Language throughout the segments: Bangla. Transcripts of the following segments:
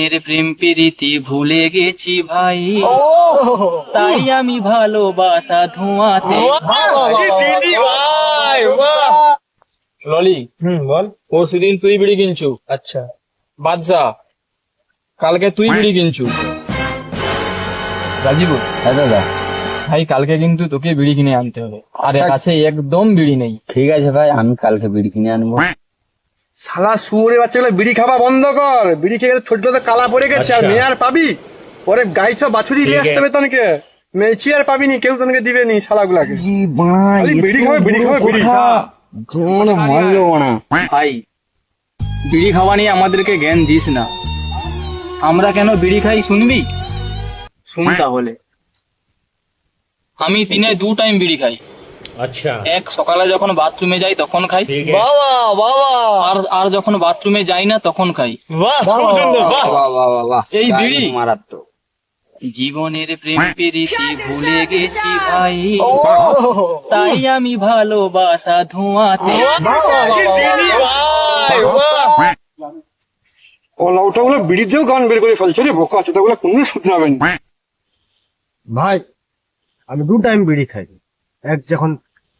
এর প্রেম প্রীতি ভুলে গেছি ভাই, তাই আমি ভালোবাসা ধোঁয়াতে। ললি, বল। পরশুদিন তুই বিড়ি কিনছু। আচ্ছা। বাদশা, কালকে তুই বিড়ি কিনছু। রাজীব, হ্যাঁ দাদা। ভাই কালকে কিন্তু তোকে বিড়ি কিনে আনতে হবে, আর এর কাছে একদম বিড়ি নেই। ঠিক আছে ভাই, আমি কালকে বিড়ি কিনে আনবো। শালা শুয়োরের বাচ্চাগুলো বিড়ি খাওয়া বন্ধ কর। বিড়ি খেয়ে গেলে ছোট তো কালা পড়ে গেছে, আর মেয়ে আর পাবি? পরে গাই সব বাছুরি নিয়ে আসতে হবে তনকে, মেয়েছি আর পাবিনি, কেউ তনকে দিবে নি শালাগুলাকে। বিড়ি খাবে, বিড়ি খাবে, বিড়ি খা। ভাই বিড়ি খাওয়া নিয়ে আমাদেরকে জ্ঞান দিস না। আমরা কেন বিড়ি খাই শুনবি? শুন তাহলে। আমি দিনে 2 টাইম বিড়ি খাই। अच्छा। এক সকালে যখন বাথরুমে যাই তখন খাই, ठीक है। বাবা বাবা, আর যখন বাথরুমে যাই না তখন খাই। বাহ, খুব সুন্দর, বাহ। এই বিড়ি মারাত্মক। জীবনের প্রেম প্রীতি ভুলে গেছি ভাই, তাই আমি ভালোবাসা ধোঁয়াতে। ওটাগুলো বিড়িতেও গান বের করে ফেলছে রে বোকা, সেটাগুলো কোনো শুধরাবে না। ভাই আমি 2 টাইম বিড়ি খাই। এক যখন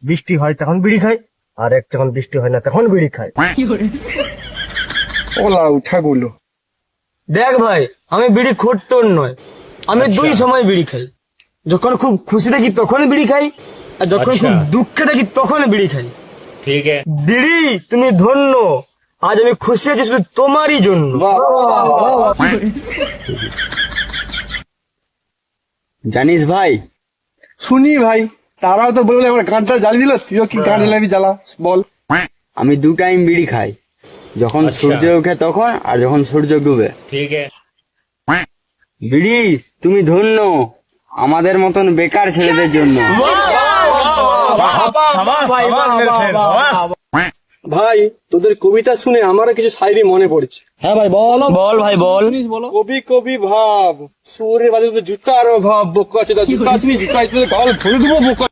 বৃষ্টি হয় তখন বিড়ি খাই, আর এক যখন বৃষ্টি হয় না তখন বিড়ি খাই। ওলা উঠাগুলো। দেখ ভাই, আমি বিড়ি খোট্টর নয়, আমি 2 সময় বিড়ি খাই। যখন খুব খুশি থাকি তখন বিড়ি খাই, আর যখন খুব দুঃখে থাকি তখন বিড়ি খাই। ठीक है। বিড়ি তুমি ধন্য, আজ আমি খুশি আছি শুধু তোমারই জন্য। জানিস ভাই, শুনি ভাই, তারাও তো বলবে আমার গানটা জ্বালিয়ে দিল, তুইও কি গান জ্বালাবি, জ্বালা বল। আমি 2 টাইম বিড়ি খাই, যখন সূর্য ওঠে তখন, আর যখন সূর্য ডুবে। ठीक है। বিড়ি তুমি ধন্য, আমাদের মতন বেকার ছেলেদের জন্য। ভাই তোদের কবিতা শুনে আমারও কিছু শায়রি মনে পড়ছে। হ্যাঁ ভাই বল। বল ভাই বল। কবি কবি ভাব, সুরের বাজে জুতার ভাব, বোকা চোদা জুতা, তুমি জুতা গাল ভরে দেবো বোকা।